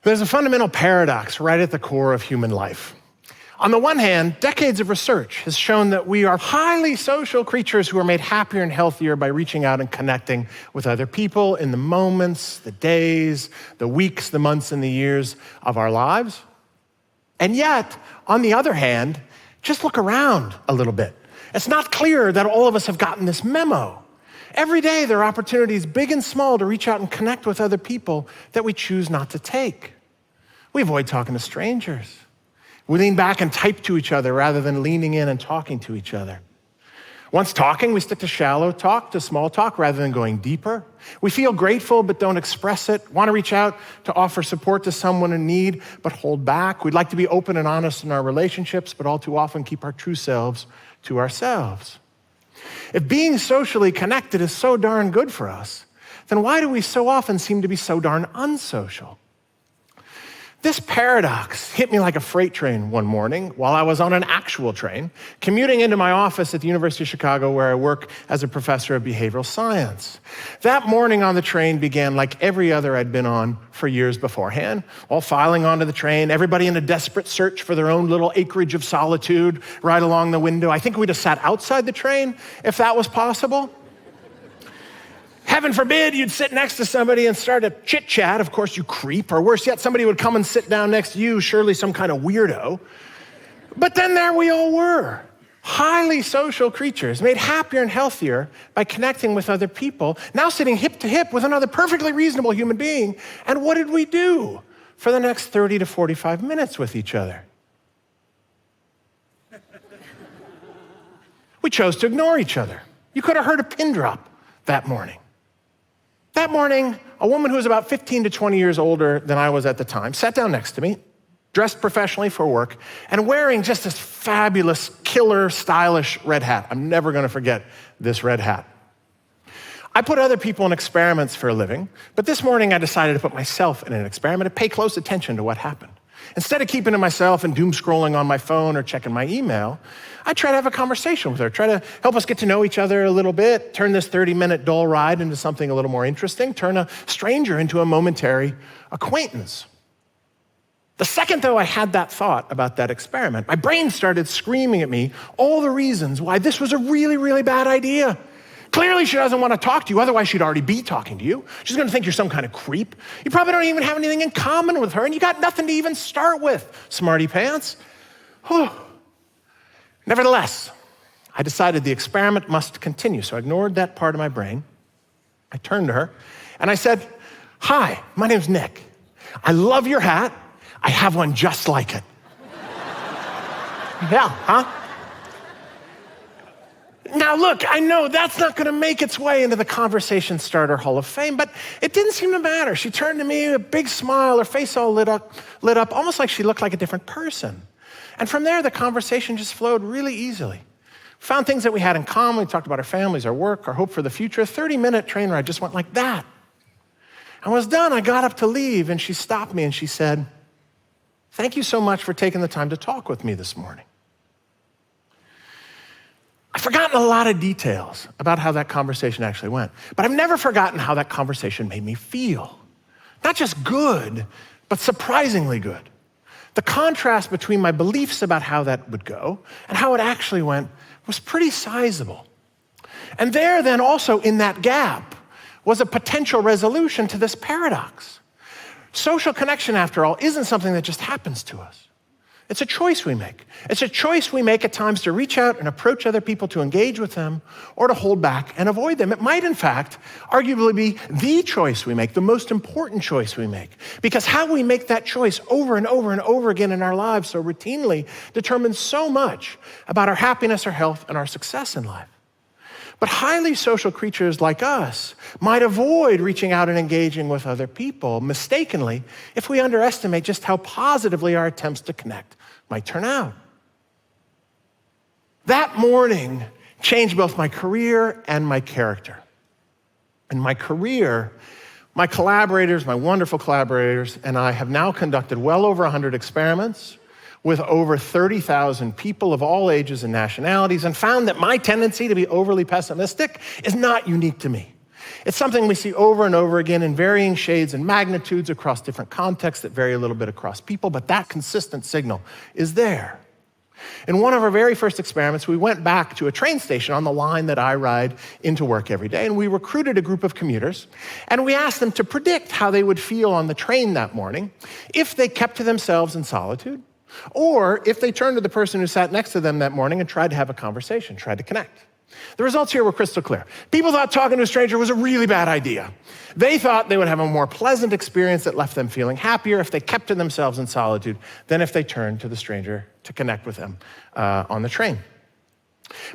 There's a fundamental paradox right at the core of human life. On the one hand, decades of research has shown that we are highly social creatures who are made happier and healthier by reaching out and connecting with other people in the moments, the days, the weeks, the months, and the years of our lives. And yet, on the other hand, just look around a little bit. It's not clear that all of us have gotten this memo. Every day there are opportunities, big and small, to reach out and connect with other people that we choose not to take. We avoid talking to strangers. We lean back and type to each other rather than leaning in and talking to each other. Once talking, we stick to shallow talk, to small talk, rather than going deeper. We feel grateful but don't express it, want to reach out to offer support to someone in need but hold back. We'd like to be open and honest in our relationships, but all too often keep our true selves to ourselves. If being socially connected is so darn good for us, then why do we so often seem to be so darn unsocial? This paradox hit me like a freight train one morning while I was on an actual train, commuting into my office at the University of Chicago, where I work as a professor of behavioral science. That morning on the train began like every other I'd been on for years beforehand, all filing onto the train, everybody in a desperate search for their own little acreage of solitude right along the window. I think we'd have sat outside the train if that was possible. Heaven forbid you'd sit next to somebody and start a chit-chat. Of course, you creep. Or worse yet, somebody would come and sit down next to you, surely some kind of weirdo. But then there we all were, highly social creatures, made happier and healthier by connecting with other people, now sitting hip to hip with another perfectly reasonable human being. And what did we do for the next 30 to 45 minutes with each other? We chose to ignore each other. You could have heard a pin drop that morning. That morning, a woman who was about 15 to 20 years older than I was at the time sat down next to me, dressed professionally for work, and wearing just this fabulous, killer, stylish red hat. I'm never going to forget this red hat. I put other people in experiments for a living, but this morning I decided to put myself in an experiment and pay close attention to what happened. Instead of keeping to myself and doom scrolling on my phone or checking my email, I try to have a conversation with her, try to help us get to know each other a little bit, turn this 30-minute dull ride into something a little more interesting, turn a stranger into a momentary acquaintance. The second, though, I had that thought about that experiment, my brain started screaming at me all the reasons why this was a really, really bad idea. Clearly, she doesn't want to talk to you. Otherwise, she'd already be talking to you. She's going to think you're some kind of creep. You probably don't even have anything in common with her, and you got nothing to even start with, smarty pants. Whew. Nevertheless, I decided the experiment must continue, so I ignored that part of my brain. I turned to her, and I said, "Hi, my name's Nick. I love your hat. I have one just like it." Yeah, huh? Now look, I know that's not going to make its way into the Conversation Starter Hall of Fame, but it didn't seem to matter. She turned to me, a big smile, her face all lit up, almost like she looked like a different person. And from there, the conversation just flowed really easily. We found things that we had in common. We talked about our families, our work, our hope for the future. A 30-minute train ride just went like that. And when I was done, I got up to leave, and she stopped me and she said, "Thank you so much for taking the time to talk with me this morning." I've forgotten a lot of details about how that conversation actually went, but I've never forgotten how that conversation made me feel. Not just good, but surprisingly good. The contrast between my beliefs about how that would go and how it actually went was pretty sizable. And there then also in that gap was a potential resolution to this paradox. Social connection, after all, isn't something that just happens to us. It's a choice we make. It's a choice we make at times to reach out and approach other people, to engage with them, or to hold back and avoid them. It might, in fact, arguably be the choice we make, the most important choice we make. Because how we make that choice over and over and over again in our lives so routinely determines so much about our happiness, our health, and our success in life. But highly social creatures like us might avoid reaching out and engaging with other people mistakenly if we underestimate just how positively our attempts to connect might turn out. That morning changed both my career and my character. In my career, my collaborators, my wonderful collaborators, and I have now conducted well over 100 experiments with over 30,000 people of all ages and nationalities, and found that my tendency to be overly pessimistic is not unique to me. It's something we see over and over again in varying shades and magnitudes across different contexts that vary a little bit across people, but that consistent signal is there. In one of our very first experiments, we went back to a train station on the line that I ride into work every day, and we recruited a group of commuters, and we asked them to predict how they would feel on the train that morning if they kept to themselves in solitude, or if they turned to the person who sat next to them that morning and tried to have a conversation, tried to connect. The results here were crystal clear. People thought talking to a stranger was a really bad idea. They thought they would have a more pleasant experience that left them feeling happier if they kept to themselves in solitude than if they turned to the stranger to connect with them on the train.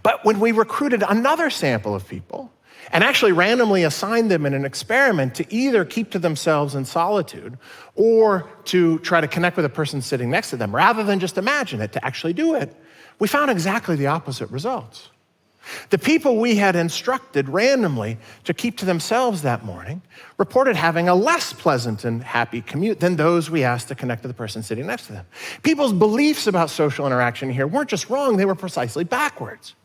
But when we recruited another sample of people and actually randomly assigned them in an experiment to either keep to themselves in solitude or to try to connect with a person sitting next to them, rather than just imagine it, to actually do it, we found exactly the opposite results. The people we had instructed randomly to keep to themselves that morning reported having a less pleasant and happy commute than those we asked to connect to the person sitting next to them. People's beliefs about social interaction here weren't just wrong, they were precisely backwards.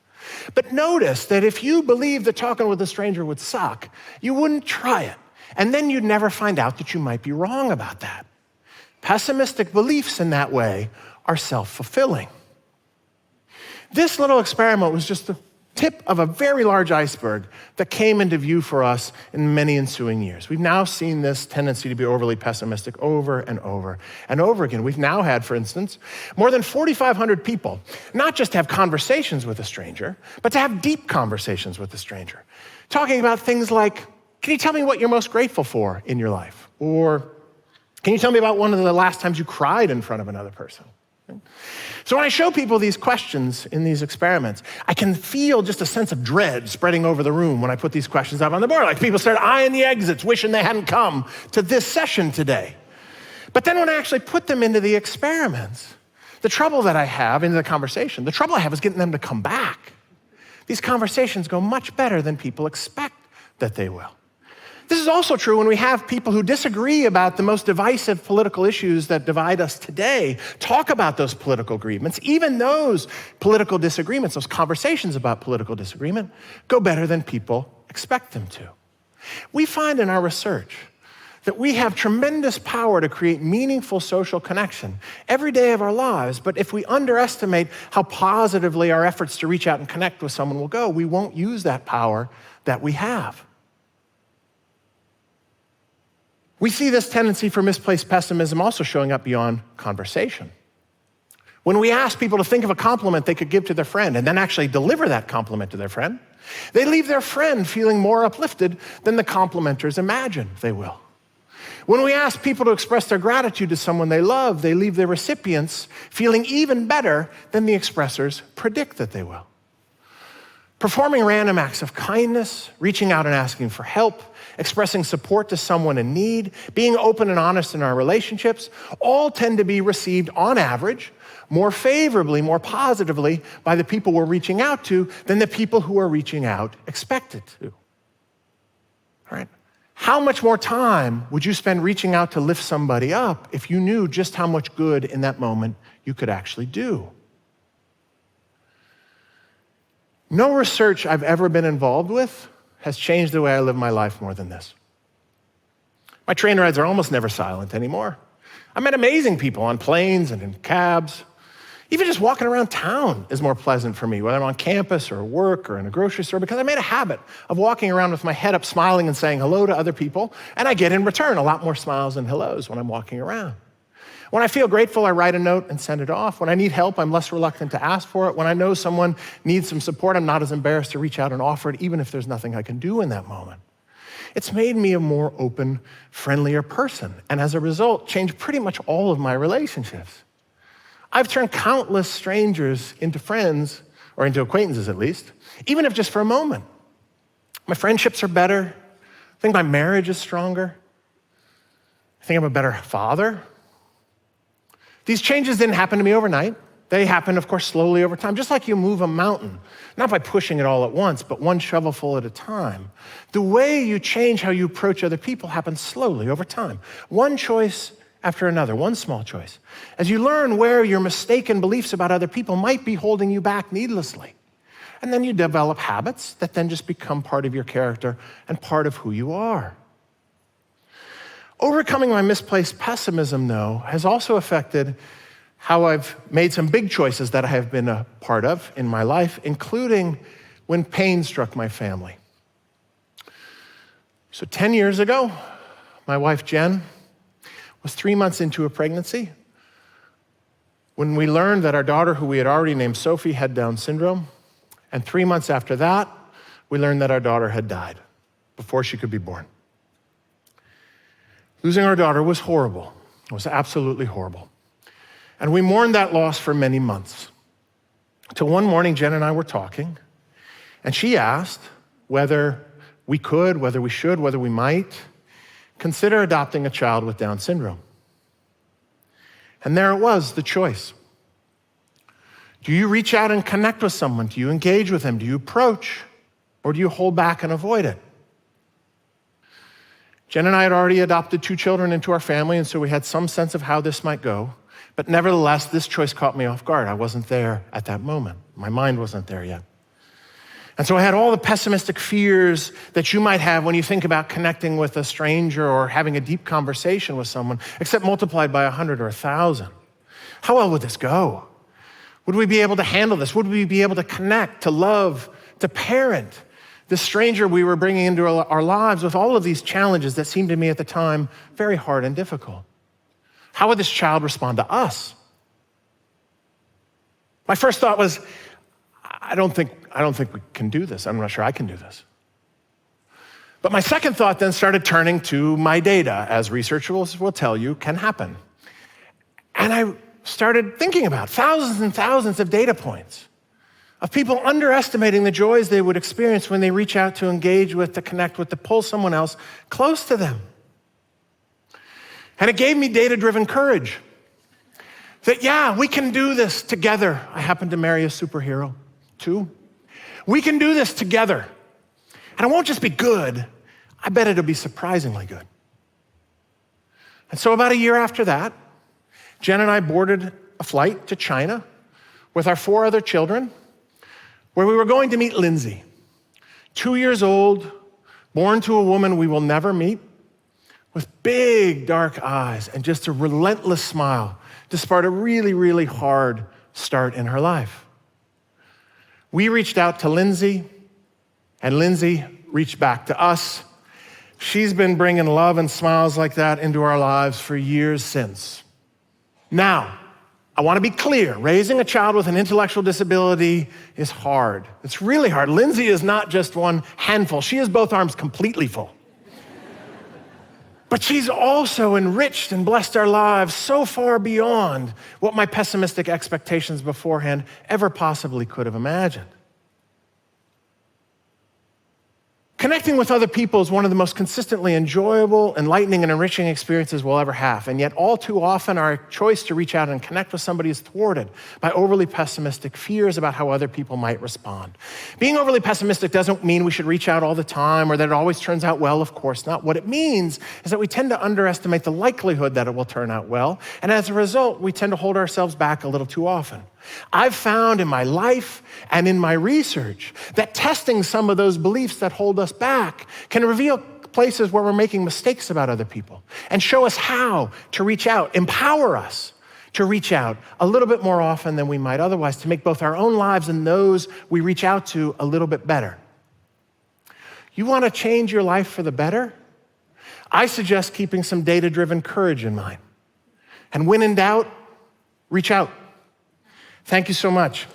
But notice that if you believed that talking with a stranger would suck, you wouldn't try it, and then you'd never find out that you might be wrong about that. Pessimistic beliefs in that way are self-fulfilling. This little experiment was just the tip of a very large iceberg that came into view for us in many ensuing years. We've now seen this tendency to be overly pessimistic over and over and over again. We've now had, for instance, more than 4,500 people not just have conversations with a stranger, but to have deep conversations with a stranger, talking about things like, can you tell me what you're most grateful for in your life? Or can you tell me about one of the last times you cried in front of another person? So when I show people these questions in these experiments, I can feel just a sense of dread spreading over the room when I put these questions up on the board. Like people start eyeing the exits, wishing they hadn't come to this session today. But then when I actually put them into the experiments, the trouble that I have into the conversation, the trouble I have is getting them to come back. These conversations go much better than people expect that they will. This is also true when we have people who disagree about the most divisive political issues that divide us today, talk about those political agreements. Even those political disagreements, those conversations about political disagreement, go better than people expect them to. We find in our research that we have tremendous power to create meaningful social connection every day of our lives, but if we underestimate how positively our efforts to reach out and connect with someone will go, we won't use that power that we have. We see this tendency for misplaced pessimism also showing up beyond conversation. When we ask people to think of a compliment they could give to their friend and then actually deliver that compliment to their friend, they leave their friend feeling more uplifted than the complimenters imagine they will. When we ask people to express their gratitude to someone they love, they leave their recipients feeling even better than the expressors predict that they will. Performing random acts of kindness, reaching out and asking for help, expressing support to someone in need, being open and honest in our relationships, all tend to be received on average more favorably, more positively by the people we're reaching out to than the people who are reaching out expect it to. All right? How much more time would you spend reaching out to lift somebody up if you knew just how much good in that moment you could actually do? No research I've ever been involved with has changed the way I live my life more than this. My train rides are almost never silent anymore. I met amazing people on planes and in cabs. Even just walking around town is more pleasant for me, whether I'm on campus or work or in a grocery store, because I made a habit of walking around with my head up, smiling and saying hello to other people, and I get in return a lot more smiles and hellos when I'm walking around. When I feel grateful, I write a note and send it off. When I need help, I'm less reluctant to ask for it. When I know someone needs some support, I'm not as embarrassed to reach out and offer it, even if there's nothing I can do in that moment. It's made me a more open, friendlier person, and as a result, changed pretty much all of my relationships. I've turned countless strangers into friends, or into acquaintances at least, even if just for a moment. My friendships are better. I think my marriage is stronger. I think I'm a better father. These changes didn't happen to me overnight. They happen, of course, slowly over time, just like you move a mountain, not by pushing it all at once, but one shovelful at a time. The way you change how you approach other people happens slowly over time. One choice after another, one small choice. As you learn where your mistaken beliefs about other people might be holding you back needlessly, And then you develop habits that then just become part of your character and part of who you are. Overcoming my misplaced pessimism, though, has also affected how I've made some big choices that I have been a part of in my life, including when pain struck my family. So 10 years ago, my wife Jen was 3 months into a pregnancy when we learned that our daughter, who we had already named Sophie, had Down syndrome. And 3 months after that, we learned that our daughter had died before she could be born. Losing our daughter was horrible. It was absolutely horrible. And we mourned that loss for many months. Till one morning, Jen and I were talking, and she asked whether we could, whether we should, whether we might consider adopting a child with Down syndrome. And there it was, the choice. Do you reach out and connect with someone? Do you engage with them? Do you approach? Or do you hold back and avoid it? Jen and I had already adopted 2 children into our family, and so we had some sense of how this might go. But nevertheless, this choice caught me off guard. I wasn't there at that moment. My mind wasn't there yet. And so I had all the pessimistic fears that you might have when you think about connecting with a stranger or having a deep conversation with someone, except multiplied by 100 or 1,000. How well would this go? Would we be able to handle this? Would we be able to connect, to love, to parent this stranger we were bringing into our lives with all of these challenges that seemed to me at the time very hard and difficult? How would this child respond to us? My first thought was, I don't think we can do this. I'm not sure I can do this. But my second thought then started turning to my data, as researchers will tell you can happen. And I started thinking about thousands and thousands of data points of people underestimating the joys they would experience when they reach out to engage with, to connect with, to pull someone else close to them. And it gave me data-driven courage that, yeah, we can do this together. I happen to marry a superhero, too. We can do this together. And it won't just be good, I bet it'll be surprisingly good. And so about a year after that, Jen and I boarded a flight to China with our 4 other children, where we were going to meet Lindsay, 2 years old, born to a woman we will never meet, with big dark eyes and just a relentless smile, despite a really, really hard start in her life. We reached out to Lindsay, and Lindsay reached back to us. She's been bringing love and smiles like that into our lives for years since. Now, I want to be clear, raising a child with an intellectual disability is hard. It's really hard. Lindsay is not just one handful. She has both arms completely full. But she's also enriched and blessed our lives so far beyond what my pessimistic expectations beforehand ever possibly could have imagined. Connecting with other people is one of the most consistently enjoyable, enlightening, and enriching experiences we'll ever have. And yet all too often our choice to reach out and connect with somebody is thwarted by overly pessimistic fears about how other people might respond. Being overly pessimistic doesn't mean we should reach out all the time or that it always turns out well, of course not. What it means is that we tend to underestimate the likelihood that it will turn out well. And as a result, we tend to hold ourselves back a little too often. I've found in my life and in my research that testing some of those beliefs that hold us back can reveal places where we're making mistakes about other people and show us how to reach out, empower us to reach out a little bit more often than we might otherwise, to make both our own lives and those we reach out to a little bit better. You want to change your life for the better? I suggest keeping some data-driven courage in mind. And when in doubt, reach out. Thank you so much.